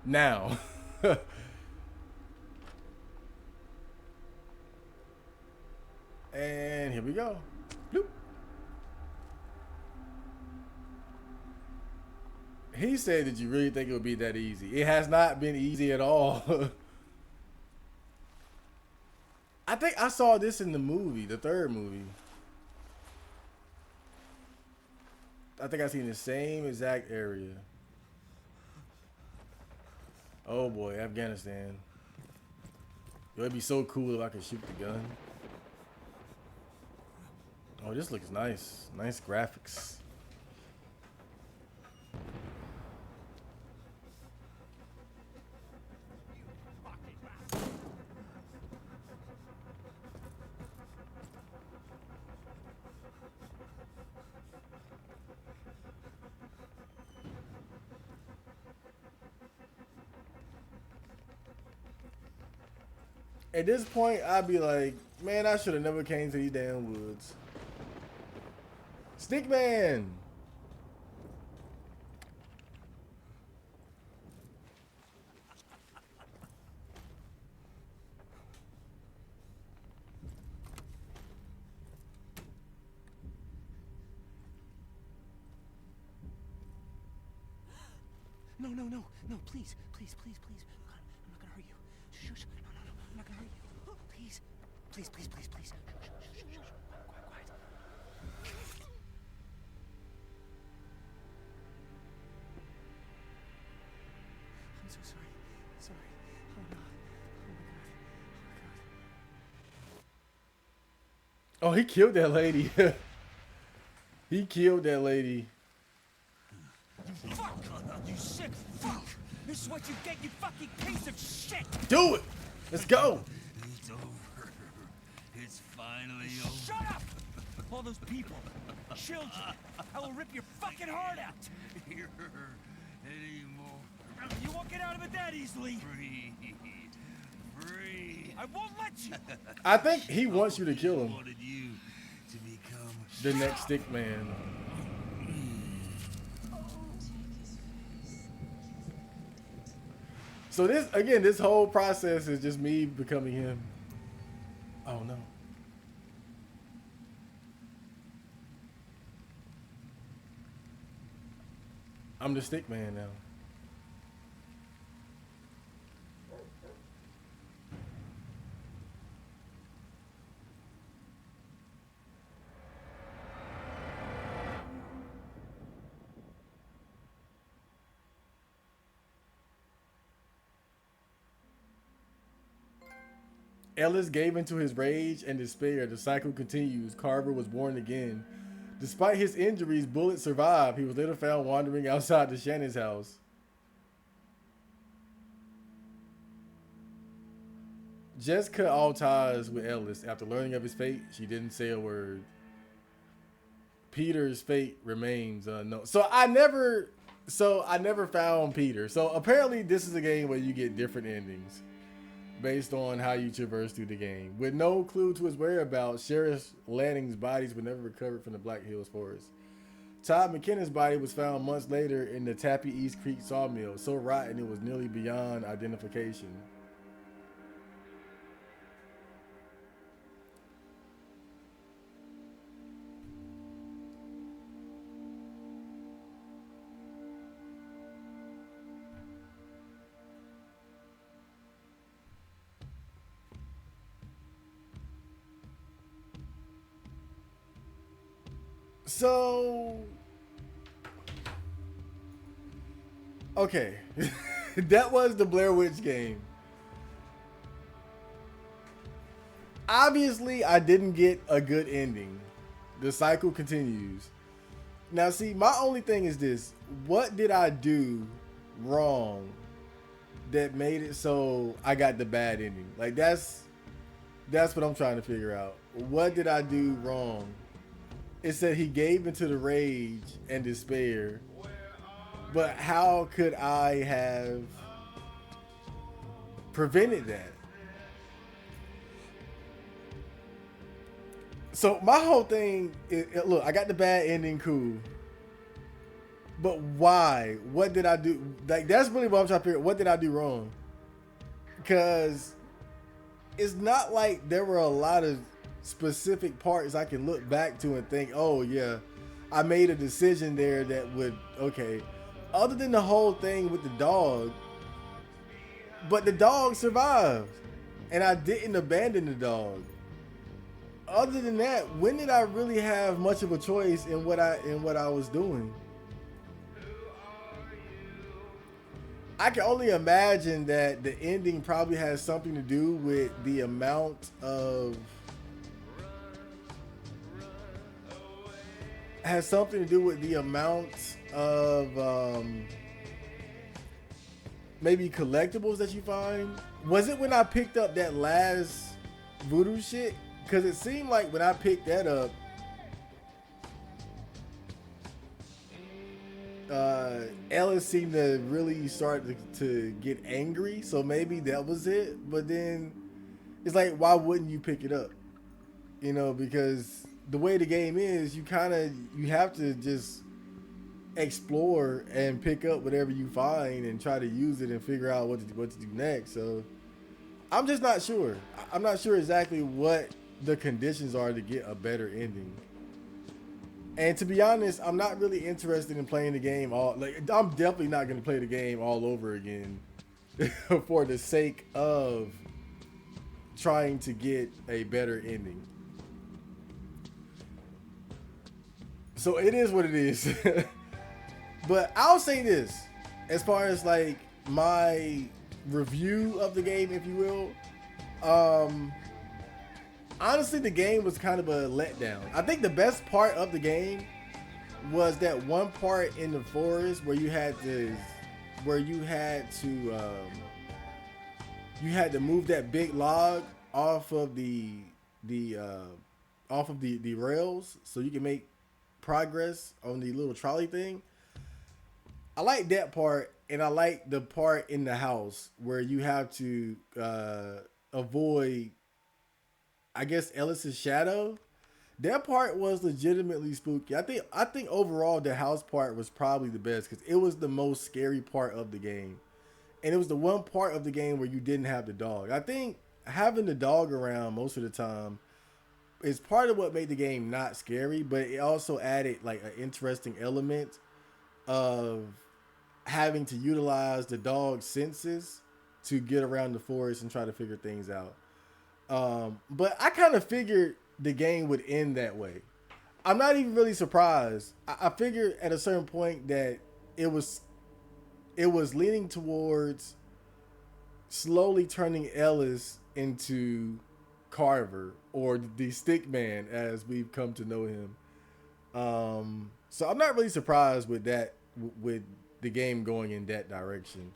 Now. And here we go. Bloop. He said, did you really think it would be that easy? It has not been easy at all. I think I saw this in the movie, the third movie. I think I seen the same exact area. Oh boy, Afghanistan. It would be so cool if I could shoot the gun. Oh, this looks nice. Nice graphics. At this point, I'd be like, man, I should have never came to these damn woods. Stickman! No, no, no, no, please, please, please, please. God, I'm not gonna hurt you. Shh, shh, no, no, no, I'm not gonna hurt you. Please, please, please, please, please. Shh, shh, shh, shh, shh. Quiet, quiet. I'm so sorry. Sorry. Oh no. Oh my God. Oh my God. Oh, he killed that lady. He killed that lady. Fuck! You sick fuck! This is what you get, you fucking piece of shit! Do it! Let's go! It's over. It's finally over. Shut up! All those people, children, I will rip your fucking heart out! Here anymore. You won't get out of it that easily! Free. Free. I won't let you! I think he wants you to kill him. Wanted you to become The next stick man. So this, again, this whole process is just me becoming him. Oh no. I'm the stick man now. Ellis gave into his rage and despair. The cycle continues. Carver was born again. Despite his injuries, Bullet survived. He was later found wandering outside the Shannon's house. Jess cut all ties with Ellis. After learning of his fate, she didn't say a word. Peter's fate remains unknown. So I never found Peter. So apparently this is a game where you get different endings based on how you traverse through the game. With no clue to his whereabouts, Sheriff Lanning's bodies were never recovered from the Black Hills Forest. Todd McKinnon's body was found months later in the Tappy East Creek sawmill, so rotten it was nearly beyond identification. So, okay, that was the Blair Witch game. Obviously, I didn't get a good ending. The cycle continues. Now, see, my only thing is this. What did I do wrong that made it so I got the bad ending? Like, that's what I'm trying to figure out. What did I do wrong? It said he gave into the rage and despair. But how could I have prevented that? So my whole thing is, look, I got the bad ending, cool. But why? What did I do? Like, that's really what I'm trying to figure out. What did I do wrong? Because it's not like there were a lot of specific parts I can look back to and think, oh, yeah, I made a decision there that would, okay. Other than the whole thing with the dog, but the dog survived. And I didn't abandon the dog. Other than that, when did I really have much of a choice in what I was doing? I can only imagine that the ending probably has something to do with the amount of maybe collectibles that you find. Was it when I picked up that last voodoo shit? Because it seemed like when I picked that up, Ellis seemed to really start to get angry. So maybe that was it. But then it's like, why wouldn't you pick it up? You know, because the way the game is, you have to just explore and pick up whatever you find and try to use it and figure out what to do next. So I'm just not sure. I'm not sure exactly what the conditions are to get a better ending. And to be honest, I'm not really interested in playing the game I'm definitely not going to play the game all over again for the sake of trying to get a better ending. So it is what it is. But I'll say this, as far as like my review of the game, if you will, honestly, the game was kind of a letdown. I think the best part of the game was that one part in the forest where you had to move that big log off of the rails so you can make progress on the little trolley thing. I like that part, and I like the part in the house where you have to avoid, I guess, Ellis's shadow. That part was legitimately spooky. I think overall the house part was probably the best because it was the most scary part of the game. And it was the one part of the game where you didn't have the dog. I think having the dog around most of the time is part of what made the game not scary, but it also added like an interesting element of having to utilize the dog's senses to get around the forest and try to figure things out. But I kind of figured the game would end that way. I'm not even really surprised. I figured at a certain point that it was leaning towards slowly turning Ellis into Carver, or the Stick Man as we've come to know him. So I'm not really surprised with that, with the game going in that direction.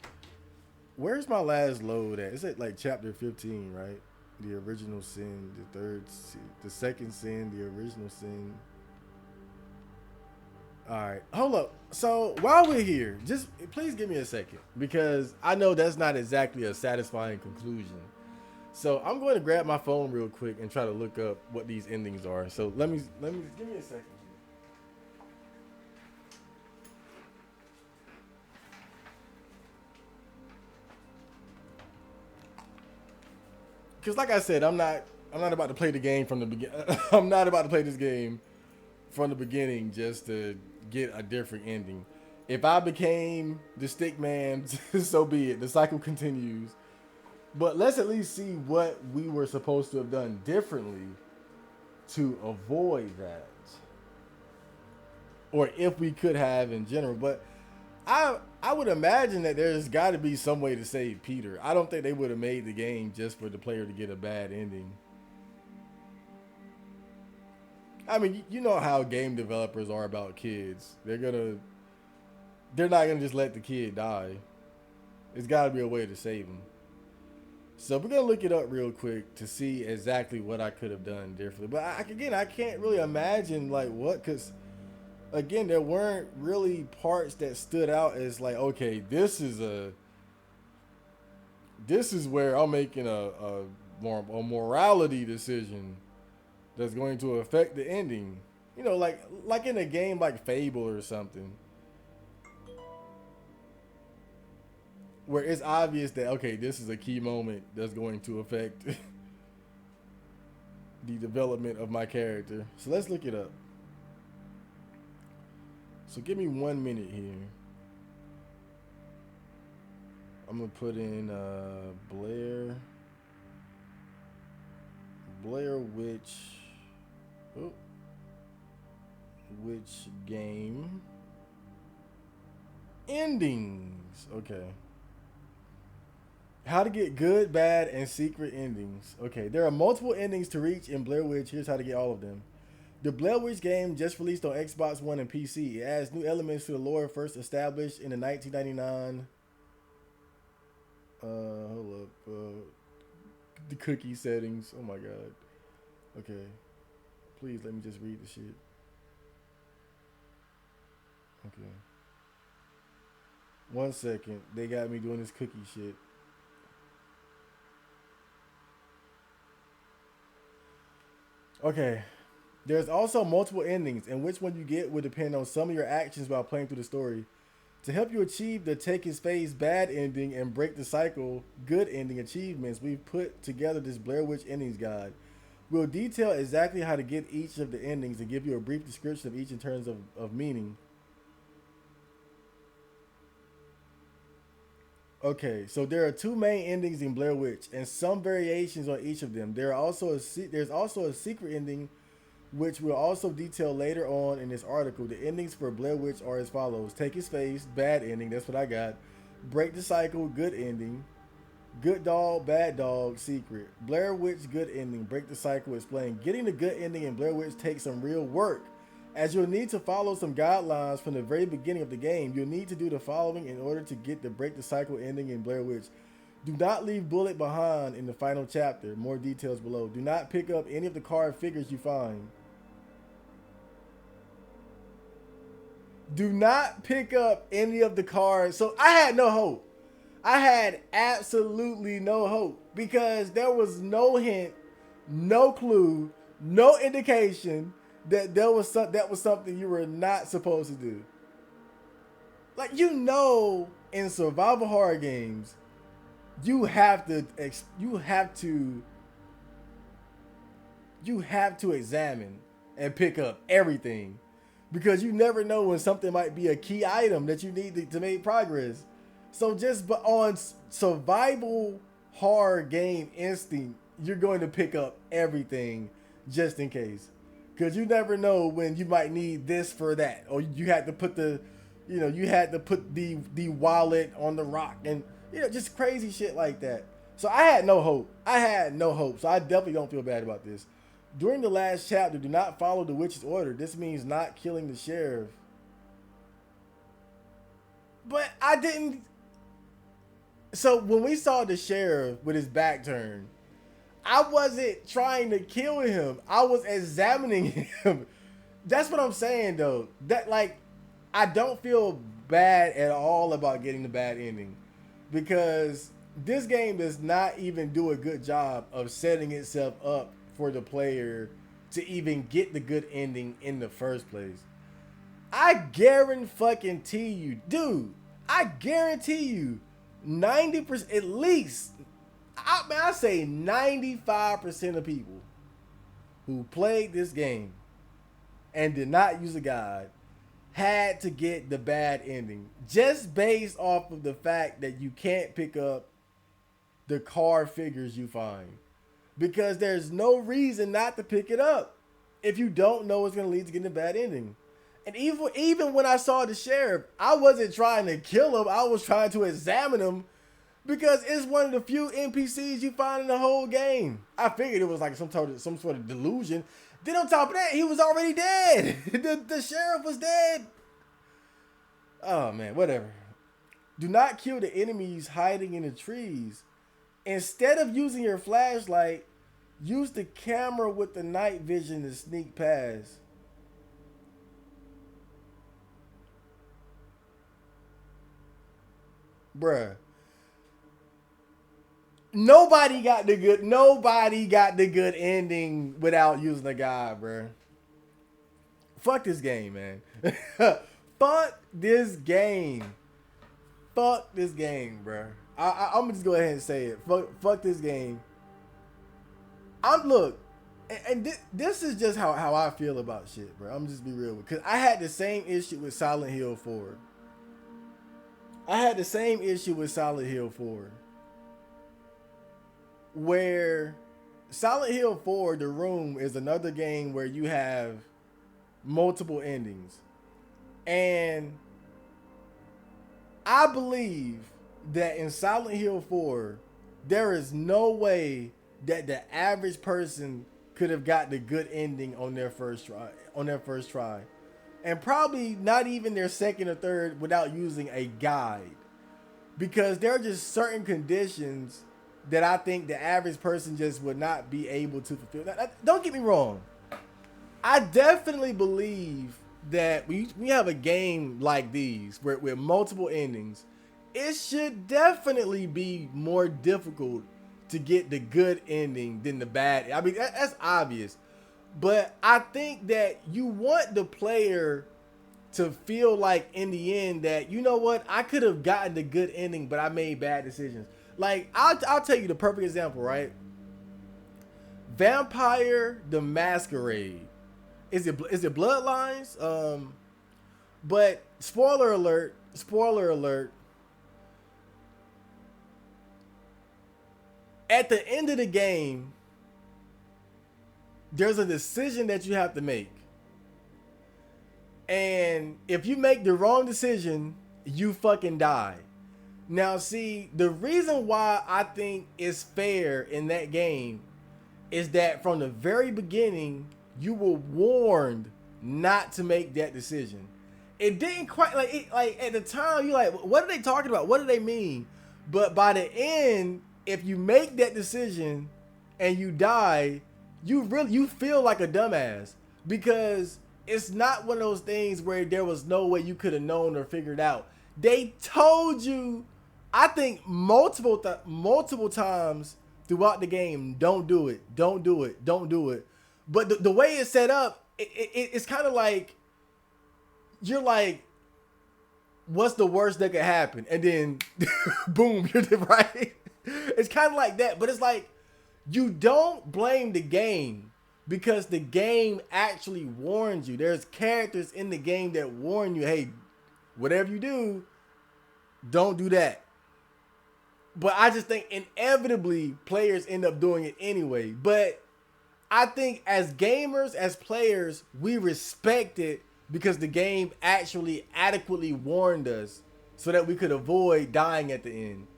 Where's my last load at? It's at like chapter 15, right? The original sin, the second sin, the original sin. All right, hold up. So while we're here, just please give me a second, because I know that's not exactly a satisfying conclusion. So I'm going to grab my phone real quick and try to look up what these endings are. So let me give me a second. Because like I said, I'm not about to play the game from the beginning. I'm not about to play this game from the beginning just to get a different ending. If I became the Stick Man, so be it. The cycle continues. But let's at least see what we were supposed to have done differently to avoid that. Or if we could have in general. But I would imagine that there's got to be some way to save Peter. I don't think they would have made the game just for the player to get a bad ending. I mean, you know how game developers are about kids. They're not gonna just let the kid die. There's got to be a way to save him. So we're gonna look it up real quick to see exactly what I could have done differently. But I can't really imagine like what, because again, there weren't really parts that stood out as like, okay, this is where I'm making a morality decision that's going to affect the ending. You know, like in a game like Fable or something. where it's obvious that, okay, this is a key moment that's going to affect the development of my character. So let's look it up. So give me 1 minute here. I'm gonna put in Blair Witch. Oh, which game endings? Okay. How to get good, bad, and secret endings. Okay, there are multiple endings to reach in Blair Witch. Here's how to get all of them. The Blair Witch game just released on Xbox One and PC. It adds new elements to the lore first established in the 1999. Hold up. The cookie settings. Oh my god. Okay. Please let me just read the shit. Okay. 1 second. They got me doing this cookie shit. Okay. There's also multiple endings, and which one you get will depend on some of your actions while playing through the story. To help you achieve the take his face bad ending and break the cycle good ending achievements, we've put together this Blair Witch endings guide. We'll detail exactly how to get each of the endings and give you a brief description of each in terms of meaning. Okay, so there are 2 main endings in Blair Witch and some variations on each of them. There's also a secret ending which we'll also detail later on in this article. The endings for Blair Witch are as follows. Take his face, bad ending, that's what I got. Break the cycle, good ending. Good dog, bad dog, secret. Blair Witch, good ending, break the cycle, explain. Getting the good ending in Blair Witch takes some real work, as you'll need to follow some guidelines from the very beginning of the game. You'll need to do the following in order to get the break the cycle ending in Blair Witch. Do not leave Bullet behind in the final chapter. More details below. Do not pick up any of the card figures you find. Do not pick up any of the cards. So I had no hope. I had absolutely no hope because there was no hint, no clue, no indication that that was something you were not supposed to do. Like, you know, in survival horror games, you have to examine and pick up everything, because you never know when something might be a key item that you need to make progress. So but on survival horror game instinct, you're going to pick up everything just in case, because you never know when you might need this for that, or you had to put the wallet on the rock, and just crazy shit like that. So I had no hope. So I definitely don't feel bad about this. During the last chapter, do not follow the witch's order. This means not killing the sheriff. But I didn't. So when we saw the sheriff with his back turned, I wasn't trying to kill him. I was examining him. That's what I'm saying, though. That, like, I don't feel bad at all about getting the bad ending, because this game does not even do a good job of setting itself up for the player to even get the good ending in the first place. I guarantee you, dude. I guarantee you, 90%, at least, I say 95% of people who played this game and did not use a guide had to get the bad ending, just based off of the fact that you can't pick up the card figures you find, because there's no reason not to pick it up if you don't know it's going to lead to getting a bad ending. And even when I saw the sheriff, I wasn't trying to kill him. I was trying to examine him, because it's one of the few NPCs you find in the whole game. I figured it was like some sort of delusion. Then on top of that, he was already dead. The sheriff was dead. Oh man, whatever. Do not kill the enemies hiding in the trees. Instead of using your flashlight, use the camera with the night vision to sneak past. Bruh. Nobody got the good ending without using the guide, bruh. Fuck this game, man. Fuck this game. fuck this game, bro. I'm gonna just go ahead and say it. Fuck this game. Look, and this is just how I feel about shit, bro. I'm just be real with, because I had the same issue with Silent Hill 4. Where Silent Hill 4, The Room, is another game where you have multiple endings. And I believe that in Silent Hill 4, there is no way that the average person could have got the good ending on their first try. And probably not even their second or third without using a guide. Because there are just certain conditions that I think the average person just would not be able to fulfill. Now, don't get me wrong. I definitely believe that when you have a game like these, with multiple endings, it should definitely be more difficult to get the good ending than the bad. I mean, that's obvious. But I think that you want the player to feel like in the end that, you know what, I could have gotten the good ending, but I made bad decisions. Like, I'll tell you the perfect example, right? Vampire the Masquerade. Is it Bloodlines? But spoiler alert. At the end of the game, there's a decision that you have to make. And if you make the wrong decision, you fucking die. Now, see, the reason why I think it's fair in that game is that from the very beginning, you were warned not to make that decision. It didn't quite like at the time you're like, what are they talking about? What do they mean? But by the end, if you make that decision and you die, you feel like a dumbass, because it's not one of those things where there was no way you could have known or figured out. They told you, I think multiple times throughout the game, don't do it. But the way it's set up, it's kind of like, you're like, what's the worst that could happen? And then, boom, you're right. It's kind of like that, but it's like, you don't blame the game, because the game actually warns you. There's characters in the game that warn you, hey, whatever you do, don't do that. But I just think inevitably players end up doing it anyway. But I think as gamers, as players, we respect it because the game actually adequately warned us so that we could avoid dying at the end.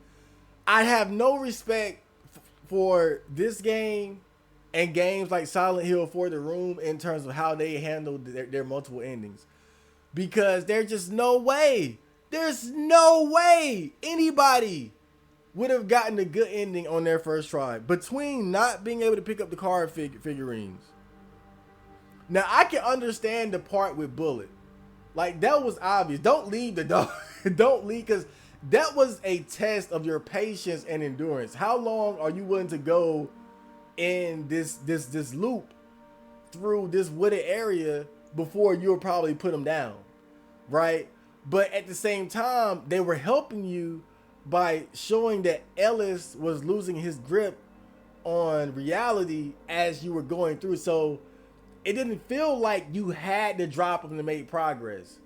I have no respect for this game and games like Silent Hill 4 The Room in terms of how they handled their multiple endings. Because there's just no way anybody would have gotten a good ending on their first try, between not being able to pick up the card figurines. Now, I can understand the part with Bullet. Like, that was obvious. Don't leave the dog. Don't leave, because that was a test of your patience and endurance. How long are you willing to go in this loop through this wooded area before you'll probably put them down, right? But at the same time, they were helping you by showing that Ellis was losing his grip on reality as you were going through. So it didn't feel like you had to drop him to make progress.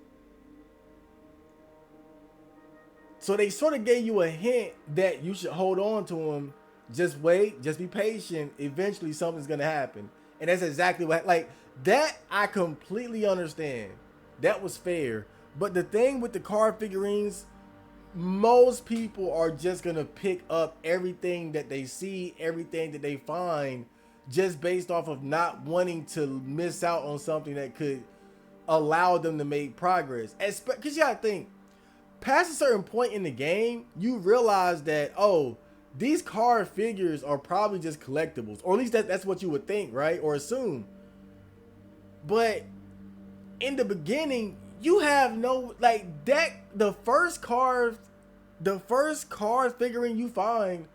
So they sort of gave you a hint that you should hold on to him. Just wait, just be patient. Eventually something's going to happen. And that's exactly what, like, that I completely understand. That was fair. But the thing with the card figurines, most people are just going to pick up everything that they see, everything that they find, just based off of not wanting to miss out on something that could allow them to make progress. Because you got to think, past a certain point in the game, you realize that, oh, these card figures are probably just collectibles. Or at least that's what you would think, right? Or assume. But in the beginning, you have no, like, that, the first card figurine you find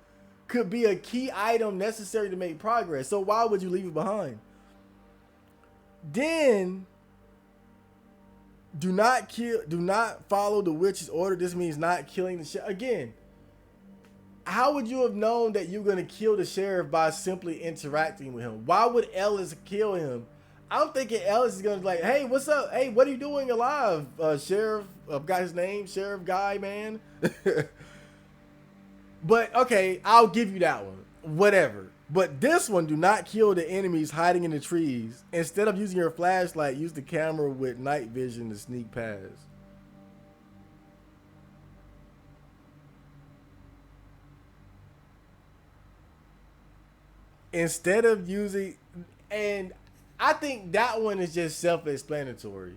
could be a key item necessary to make progress. So why would you leave it behind? Then Do not kill. Do not follow the witch's order. This means not killing the sheriff. Again, how would you have known that you're gonna kill the sheriff by simply interacting with him? Why would Ellis kill him? I'm thinking Ellis is gonna be like, "Hey, what's up? Hey, what are you doing alive, sheriff? I've got his name, Sheriff Guy, man." But okay, I'll give you that one. Whatever. But this one, do not kill the enemies hiding in the trees. Instead of using your flashlight, use the camera with night vision to sneak past. Instead of using, and I think that one is just self-explanatory.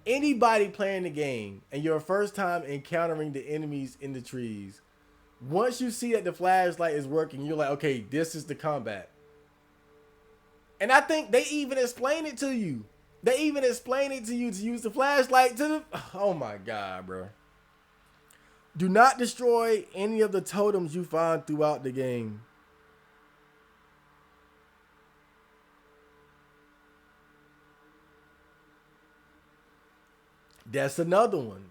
Anybody playing the game and your first time encountering the enemies in the trees, once you see that the flashlight is working, you're like, okay, this is the combat. And I think they even explain it to you. They even explain it to you to use the flashlight to the... Oh my God, bro. Do not destroy any of the totems you find throughout the game. That's another one.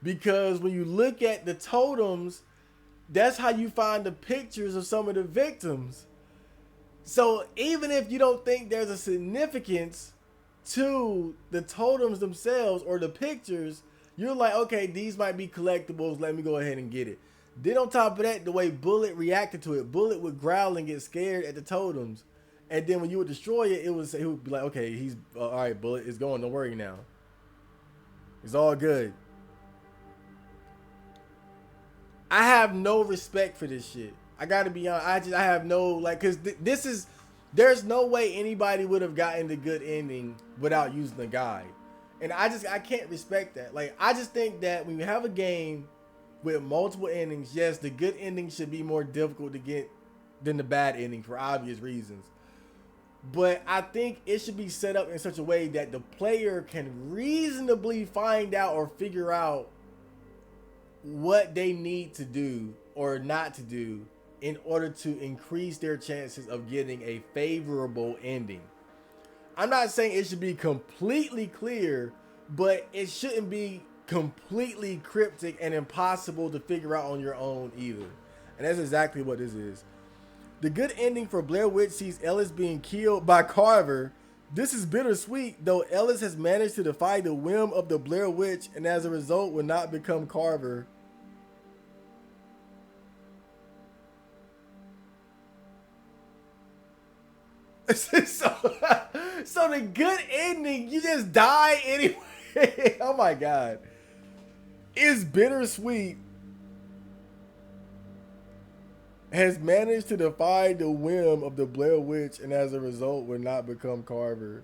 Because when you look at the totems, that's how you find the pictures of some of the victims. So even if you don't think there's a significance to the totems themselves or the pictures, you're like, okay, these might be collectibles. Let me go ahead and get it. Then on top of that, the way Bullet reacted to it, Bullet would growl and get scared at the totems. And then when you would destroy it, he would be like, okay, he's all right, Bullet, it's going. Don't worry now. It's all good. I have no respect for this shit. I gotta be honest. I have no, like, cause this is, there's no way anybody would have gotten the good ending without using the guide. And I can't respect that. Like, I just think that when you have a game with multiple endings, yes, the good ending should be more difficult to get than the bad ending for obvious reasons. But I think it should be set up in such a way that the player can reasonably find out or figure out what they need to do or not to do in order to increase their chances of getting a favorable ending. I'm not saying it should be completely clear, but it shouldn't be completely cryptic and impossible to figure out on your own either. And that's exactly what this is. The good ending for Blair Witch sees Ellis being killed by Carver. This is bittersweet, though Ellis has managed to defy the whim of the Blair Witch and as a result will not become Carver. So the good ending, you just die anyway. Oh my God. Is bittersweet. Has managed to defy the whim of the Blair Witch and as a result will not become Carver.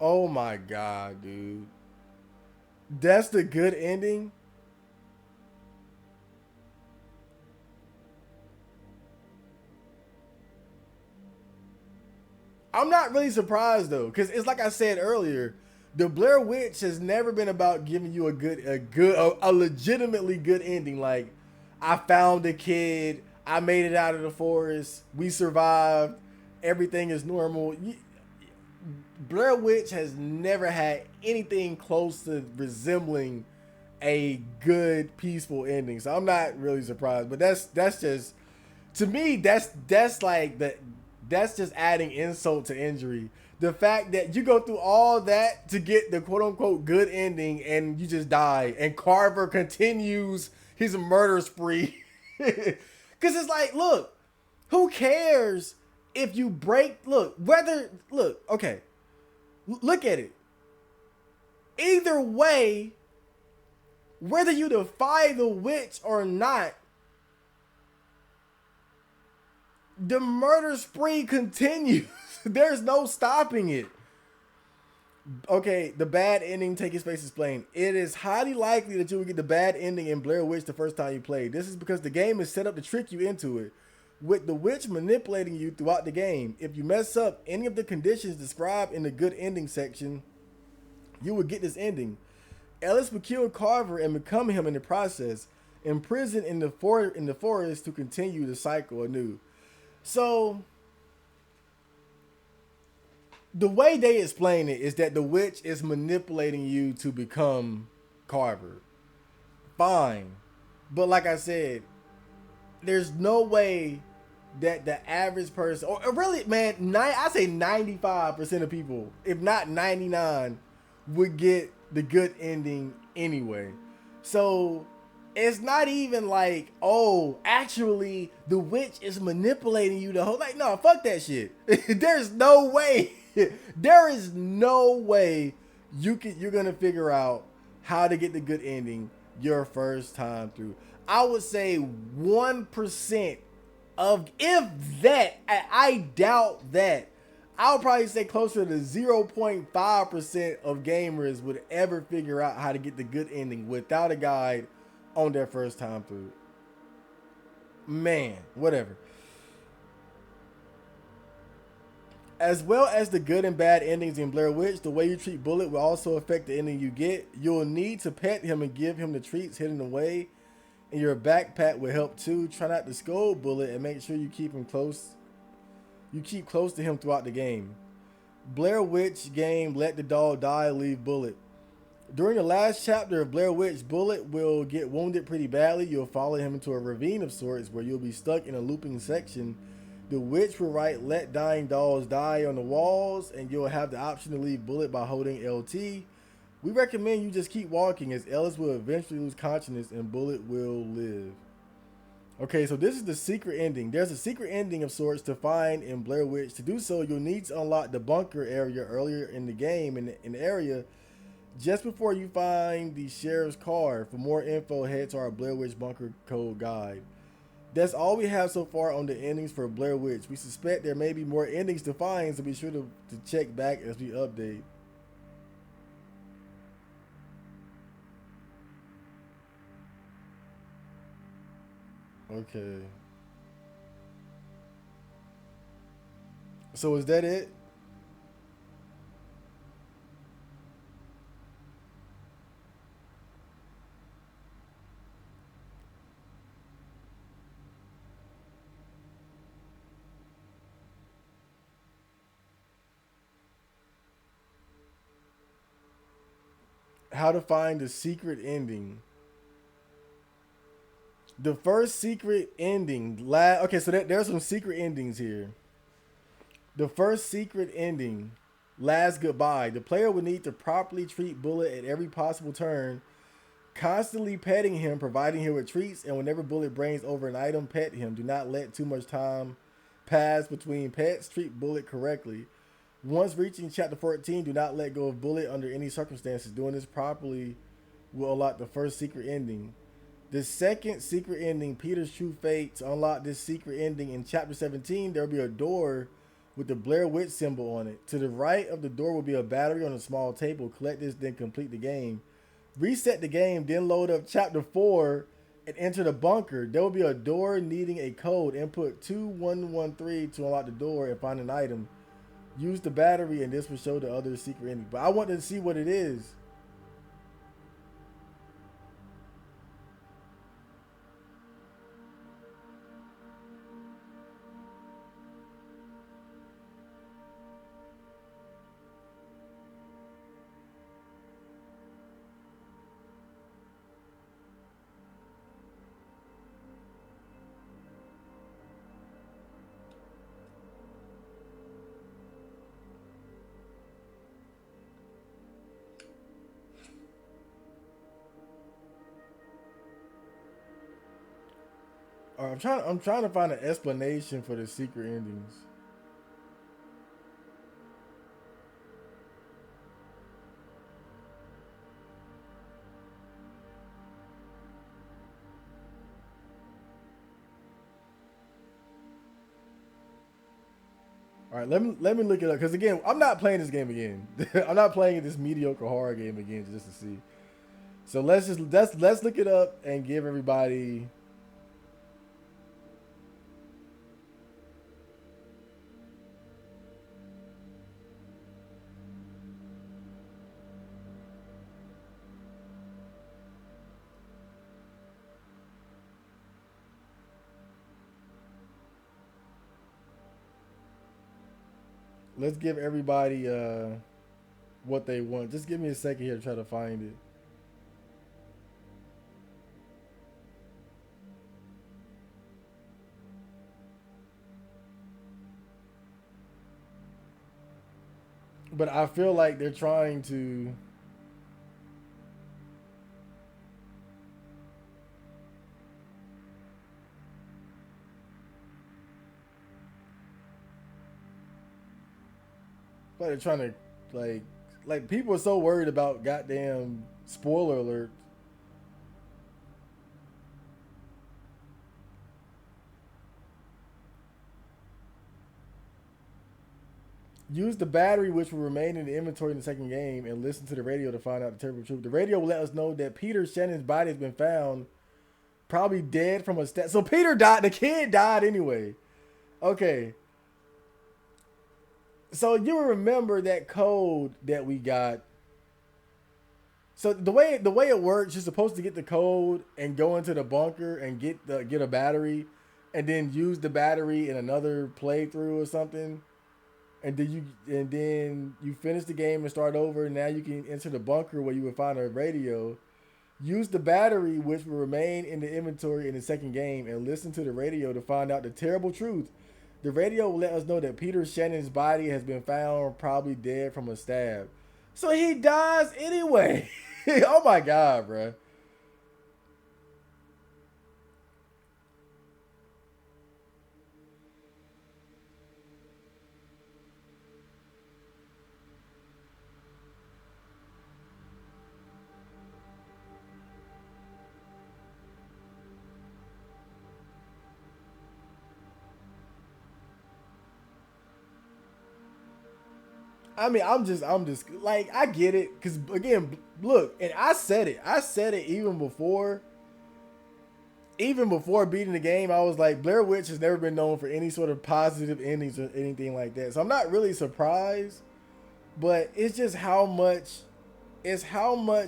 Oh my God, dude. That's the good ending? I'm not really surprised though, because it's like I said earlier, the Blair Witch has never been about giving you a legitimately good ending. Like, I found a kid, I made it out of the forest, we survived, everything is normal. Blair Witch has never had anything close to resembling a good, peaceful ending. So I'm not really surprised. But that's just, to me, that's just adding insult to injury. The fact that you go through all that to get the quote unquote good ending and you just die, and Carver continues his murder spree. Cause it's like, look, who cares if you break, okay, look at it. Either way, whether you defy the witch or not, the murder spree continues. There's no stopping it. Okay, the bad ending, take his face explained. It is highly likely that you will get the bad ending in Blair Witch the first time you play. This is because the game is set up to trick you into it, with the witch manipulating you throughout the game. If you mess up any of the conditions described in the good ending section, you will get this ending. Ellis will kill Carver and become him in the process, imprisoned in the forest to continue the cycle anew. So The way they explain it is that the witch is manipulating you to become Carver. Fine. But like I said, there's no way that the average person, or really, man, I say 95% of people, if not 99, would get the good ending anyway. So it's not even like, oh, actually, the witch is manipulating you the whole, like, no, fuck that shit. There's no way. There is no way you're gonna figure out how to get the good ending your first time through. I would say 1% of, if that, I doubt that. I would probably say closer to 0.5% of gamers would ever figure out how to get the good ending without a guide on their first time through. Man, whatever. As well as the good and bad endings in Blair Witch, the way you treat Bullet will also affect the ending you get. You'll need to pet him and give him the treats hidden away in your backpack will help too. Try not to scold Bullet and make sure you keep him close. You keep close to him throughout the game. Blair Witch game, let the dog die, leave Bullet. During the last chapter of Blair Witch, Bullet will get wounded pretty badly. You'll follow him into a ravine of sorts where you'll be stuck in a looping section. The witch will write "Let dying dolls die" on the walls, and you'll have the option to leave Bullet by holding LT. We recommend you just keep walking, as Ellis will eventually lose consciousness and Bullet will live. Okay, so this is the secret ending. There's a secret ending of sorts to find in Blair Witch. To do so, you'll need to unlock the bunker area earlier in the game, in the area just before you find the sheriff's car. For more info, head to our Blair Witch bunker code guide. That's all we have so far on the endings for Blair Witch. We suspect there may be more endings to find, so be sure to check back as we update. Okay. So is that it? How to find the secret ending. The first secret ending. Okay, so there's some secret endings here. The first secret ending, last goodbye. The player will need to properly treat Bullet at every possible turn, constantly petting him, providing him with treats, and whenever Bullet brings over an item, pet him. Do not let too much time pass between pets. Treat Bullet correctly. Once reaching chapter 14, do not let go of Bullet under any circumstances. Doing this properly will unlock the first secret ending. The second secret ending, Peter's True Fate. To unlock this secret ending in chapter 17, there will be a door with the Blair Witch symbol on it. To the right of the door will be a battery on a small table. Collect this, then complete the game. Reset the game, then load up chapter 4 and enter the bunker. There will be a door needing a code. Input 2113 to unlock the door and find an item. Use the battery and this will show the other secret ending. But I want to see what it is. I'm trying to find an explanation for the secret endings. All right, let me look it up because again, I'm not playing this game again. I'm not playing this mediocre horror game again just to see. So let's look it up and give everybody. Let's give everybody what they want. Just give me a second here to try to find it. But I feel like they're trying to. But they're trying to like people are so worried about goddamn spoiler alert. Use the battery which will remain in the inventory in the second game and listen to the radio to find out the terrible truth. The radio will let us know that Peter Shannon's body has been found, probably dead from a stab. So Peter died. The kid died anyway. Okay. So you remember that code that we got. So the way it works, you're supposed to get the code and go into the bunker and get a battery, and then use the battery in another playthrough or something. And then you finish the game and start over. And now you can enter the bunker where you will find a radio. Use the battery which will remain in the inventory in the second game and listen to the radio to find out the terrible truth. The radio will let us know that Peter Shannon's body has been found, probably dead from a stab. So he dies anyway. Oh my God, bro. I mean, I'm just like, I get it. Because, again, look, and I said it even before beating the game. I was like, Blair Witch has never been known for any sort of positive endings or anything like that. So I'm not really surprised, but it's just how much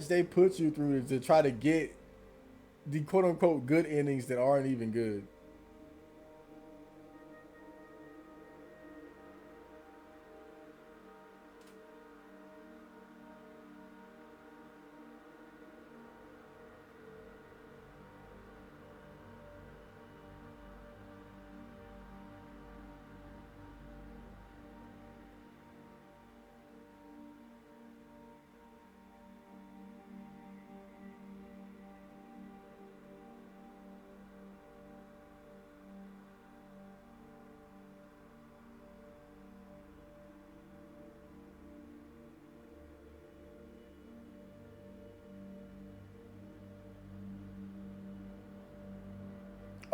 they put you through to try to get the quote unquote good endings that aren't even good.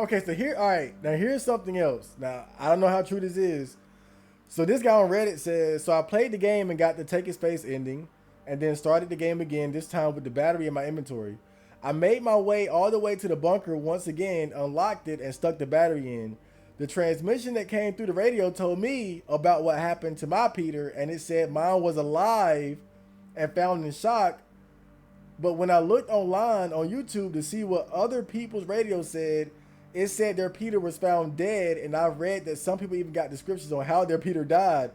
Okay, so here, all right, now here's something else. Now, I don't know how true this is. So this guy on Reddit says, so I played the game and got the Take His Space ending, and then started the game again, this time with the battery in my inventory. I made my way all the way to the bunker once again, unlocked it, and stuck the battery in. The transmission that came through the radio told me about what happened to my Peter, and it said mine was alive and found in shock. But when I looked online on YouTube to see what other people's radio said, it said their Peter was found dead, and I've read that some people even got descriptions on how their Peter died.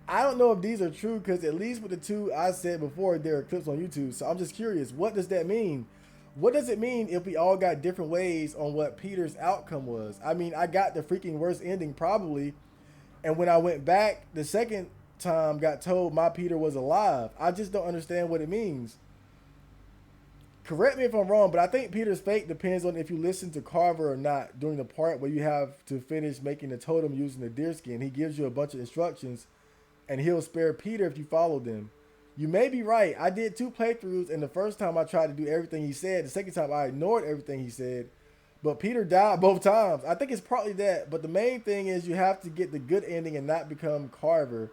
I don't know if these are true, because at least with the two I said before, there are clips on YouTube. So I'm just curious, what does that mean? What does it mean if we all got different ways on what Peter's outcome was? I mean, I got the freaking worst ending probably, and when I went back the second time, got told my Peter was alive. I just don't understand what it means. Correct me if I'm wrong, but I think Peter's fate depends on if you listen to Carver or not during the part where you have to finish making the totem using the deer skin. He gives you a bunch of instructions, and he'll spare Peter if you follow them. You may be right. I did 2 playthroughs, and the first time I tried to do everything he said. The second time I ignored everything he said. But Peter died both times. I think it's partly that, but the main thing is you have to get the good ending and not become Carver.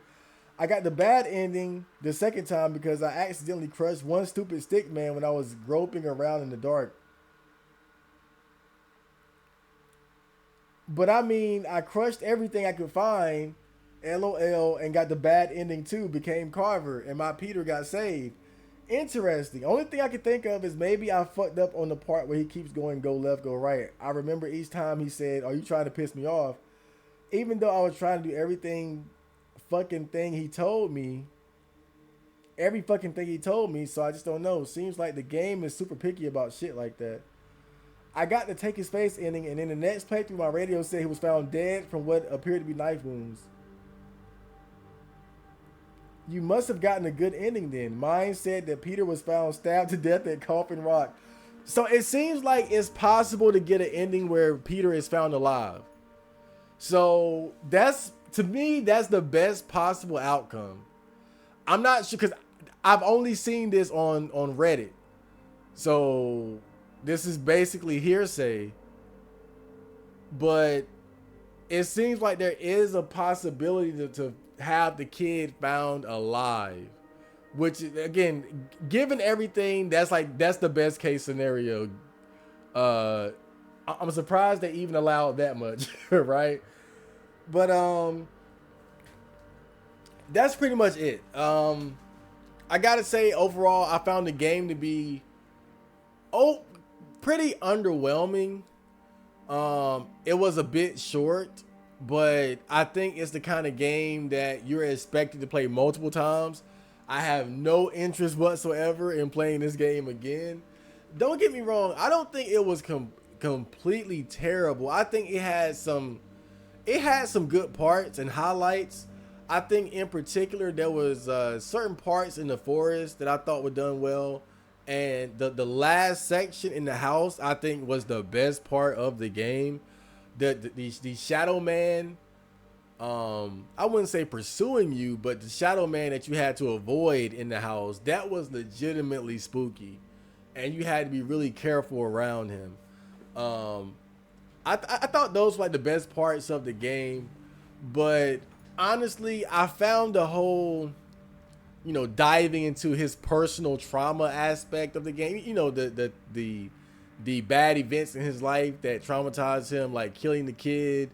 I got the bad ending the second time because I accidentally crushed one stupid stick man when I was groping around in the dark. But I mean, I crushed everything I could find, LOL, and got the bad ending too, became Carver, and my Peter got saved. Interesting. Only thing I can think of is maybe I fucked up on the part where he keeps going go left, go right. I remember each time he said, "Are you trying to piss me off?" Even though I was trying to do everything fucking thing he told me. Every fucking thing he told me, so I just don't know. Seems like the game is super picky about shit like that. I got the take his face ending, and in the next playthrough, my radio said he was found dead from what appeared to be knife wounds. You must have gotten a good ending then. Mine said that Peter was found stabbed to death at Coffin Rock. So it seems like it's possible to get an ending where Peter is found alive. So that's, to me, that's the best possible outcome. I'm not sure, because I've only seen this on Reddit. So this is basically hearsay. But it seems like there is a possibility to have the kid found alive. Which, again, given everything, that's the best case scenario. I'm surprised they even allowed that much, right? But that's pretty much it. I gotta say, overall, I found the game to be pretty underwhelming. It was a bit short, but I think it's the kind of game that you're expected to play multiple times. I have no interest whatsoever in playing this game again. Don't get me wrong, I don't think it was completely terrible. I think it had some good parts and highlights. I think in particular there was certain parts in the forest that I thought were done well, and the last section in the house I think was the best part of the game. The Shadow Man, I wouldn't say pursuing you, but the Shadow Man that you had to avoid in the house, that was legitimately spooky, and you had to be really careful around him. I thought those were like the best parts of the game, but honestly, I found the whole, diving into his personal trauma aspect of the game, the bad events in his life that traumatized him, like killing the kid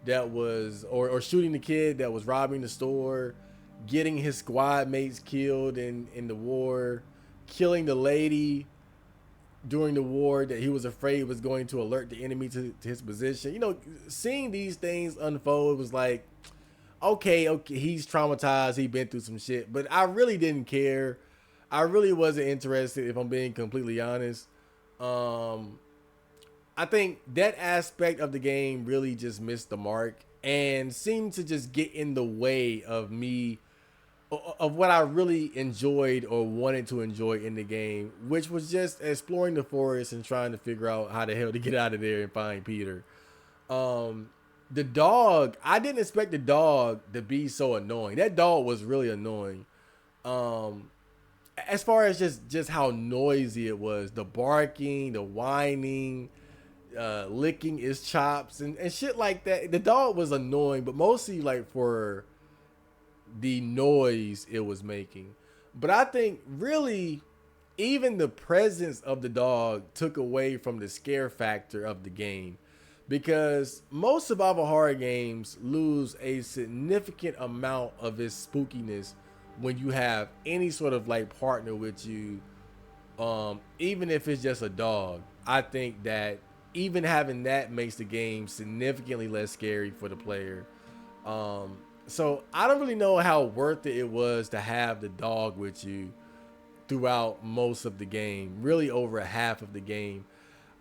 that was, or shooting the kid that was robbing the store, getting his squad mates killed in the war, killing the lady during the war that he was afraid was going to alert the enemy to his position. Seeing these things unfold was like, okay, he's traumatized, he's been through some shit, but I really didn't care. I really wasn't interested, if I'm being completely honest. I think that aspect of the game really just missed the mark and seemed to just get in the way of what I really enjoyed or wanted to enjoy in the game, which was just exploring the forest and trying to figure out how the hell to get out of there and find Peter. The dog, I didn't expect the dog to be so annoying. That dog was really annoying. As far as just how noisy it was, the barking, the whining, licking his chops and shit like that. The dog was annoying, but mostly like for the noise it was making. But I think really even the presence of the dog took away from the scare factor of the game, because most survival horror games lose a significant amount of its spookiness when you have any sort of like partner with you, even if it's just a dog. I think that even having that makes the game significantly less scary for the player. So I don't really know how worth it was to have the dog with you throughout most of the game, really over half of the game.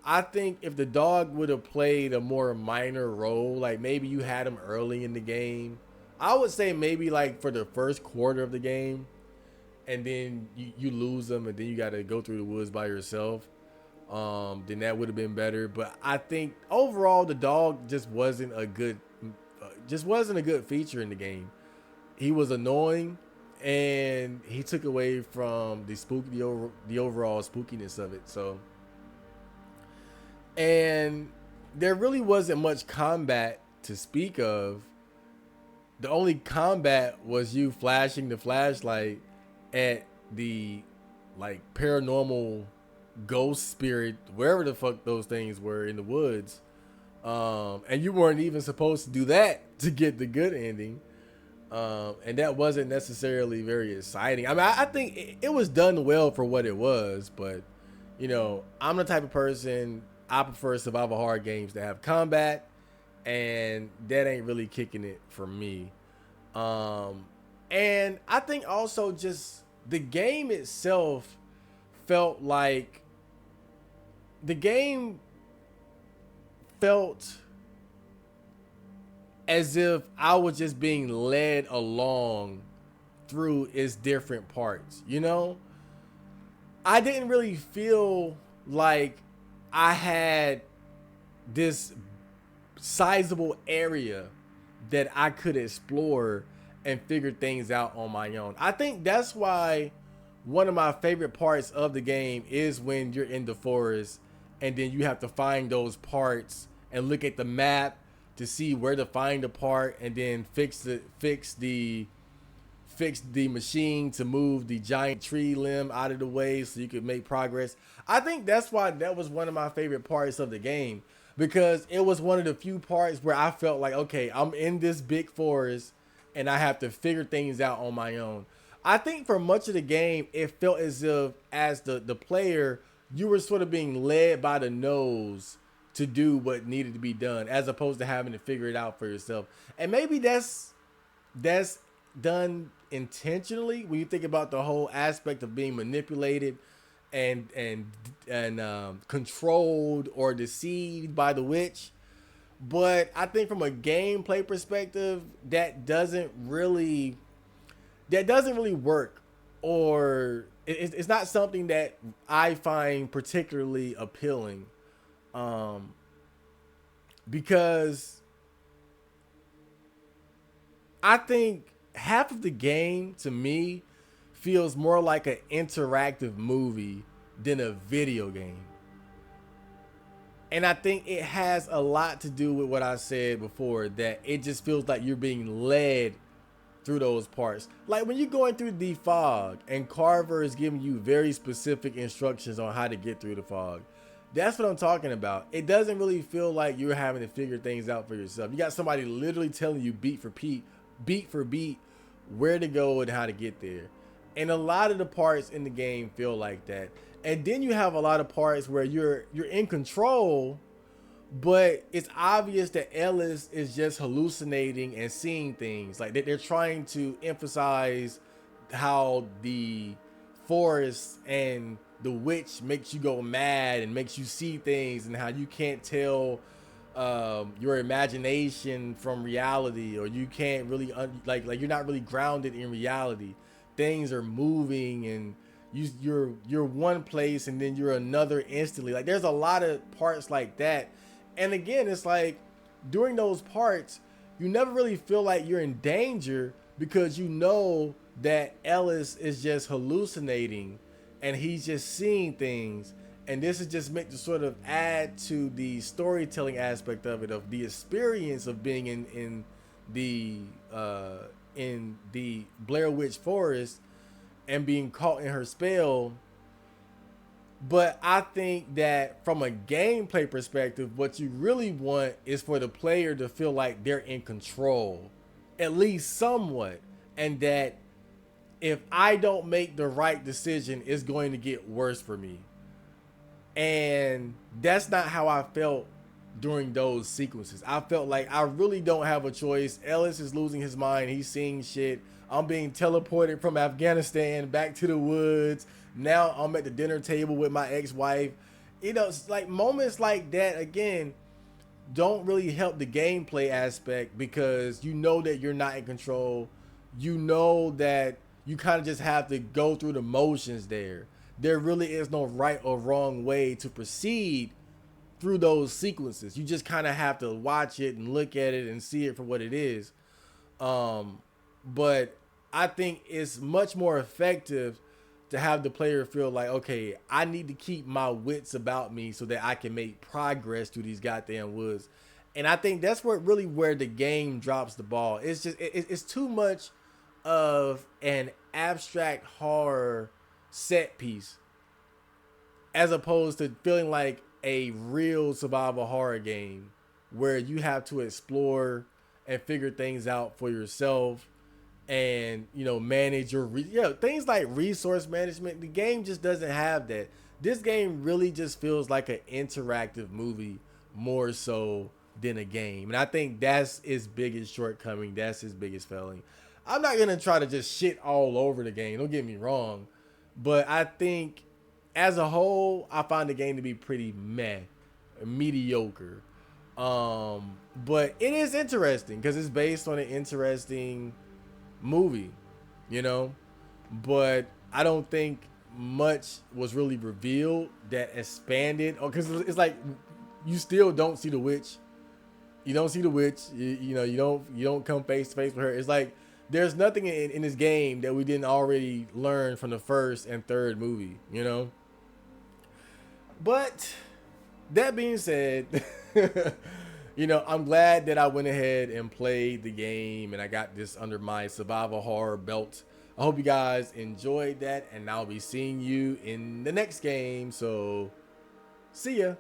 I think if the dog would have played a more minor role, like maybe you had him early in the game, I would say maybe like for the first quarter of the game, and then you lose them and then you got to go through the woods by yourself, then that would have been better. But I think overall the dog just wasn't a good feature in the game. He was annoying, and he took away from the overall spookiness of it. So, and there really wasn't much combat to speak of. The only combat was you flashing the flashlight at the like paranormal ghost spirit, wherever the fuck those things were in the woods. And you weren't even supposed to do that to get the good ending. And that wasn't necessarily very exciting. I mean, I think it was done well for what it was, but I'm the type of person, I prefer survival horror games that have combat, and that ain't really kicking it for me. Um, and I think also just the game itself felt like the game felt as if I was just being led along through its different parts, you know? I didn't really feel like I had this sizable area that I could explore and figure things out on my own. I think that's why one of my favorite parts of the game is when you're in the forest and then you have to find those parts and look at the map to see where to find the part and then fix the machine to move the giant tree limb out of the way so you could make progress. I think that's why that was one of my favorite parts of the game, because it was one of the few parts where I felt like, okay, I'm in this big forest and I have to figure things out on my own. I think for much of the game, it felt as if, as the player, you were sort of being led by the nose to do what needed to be done, as opposed to having to figure it out for yourself. And maybe that's done intentionally when you think about the whole aspect of being manipulated and controlled or deceived by the witch. But I think from a gameplay perspective, that doesn't really work, or it's not something that I find particularly appealing, because I think half of the game to me feels more like an interactive movie than a video game. And I think it has a lot to do with what I said before, that it just feels like you're being led through those parts. Like when you're going through the fog and Carver is giving you very specific instructions on how to get through the fog. That's what I'm talking about. It doesn't really feel like you're having to figure things out for yourself. You got somebody literally telling you beat for beat, where to go and how to get there. And a lot of the parts in the game feel like that. And then you have a lot of parts where you're in control, but it's obvious that Ellis is just hallucinating and seeing things. Like they're trying to emphasize how the forest and the witch makes you go mad and makes you see things, and how you can't tell your imagination from reality, or you can't really like you're not really grounded in reality. Things are moving and you're one place and then you're another instantly. Like there's a lot of parts like that. And again, it's like during those parts, you never really feel like you're in danger, because you know that Ellis is just hallucinating and he's just seeing things. And this is just meant to sort of add to the storytelling aspect of it, of the experience of being in the Blair Witch Forest and being caught in her spell. But I think that from a gameplay perspective, what you really want is for the player to feel like they're in control, at least somewhat, and that if I don't make the right decision, it's going to get worse for me. And that's not how I felt during those sequences. I felt like I really don't have a choice. Ellis is losing his mind. He's seeing shit. I'm being teleported from Afghanistan back to the woods. Now I'm at the dinner table with my ex-wife. You know, it's like moments like that, again, don't really help the gameplay aspect, because you know that you're not in control. You know that you kind of just have to go through the motions there. There really is no right or wrong way to proceed through those sequences. You just kind of have to watch it and look at it and see it for what it is. But I think it's much more effective to have the player feel like, okay, I need to keep my wits about me so that I can make progress through these goddamn woods. And I think that's where the game drops the ball. It's just it's too much of an abstract horror set piece, as opposed to feeling like a real survival horror game where you have to explore and figure things out for yourself, and manage your things like resource management. The game just doesn't have that. This game really just feels like an interactive movie more so than a game. And I think that's his biggest shortcoming. That's his biggest failing. I'm not going to try to just shit all over the game. Don't get me wrong. But I think as a whole, I find the game to be pretty mediocre. But it is interesting because it's based on an interesting movie, you know? But I don't think much was really revealed that expanded, because it's like you still don't see the witch. You don't see the witch. You know, you don't come face to face with her. It's like there's nothing in this game that we didn't already learn from the first and third movie, you know? But that being said, you know, I'm glad that I went ahead and played the game and I got this under my survival horror belt. I hope you guys enjoyed that, and I'll be seeing you in the next game. So, see ya.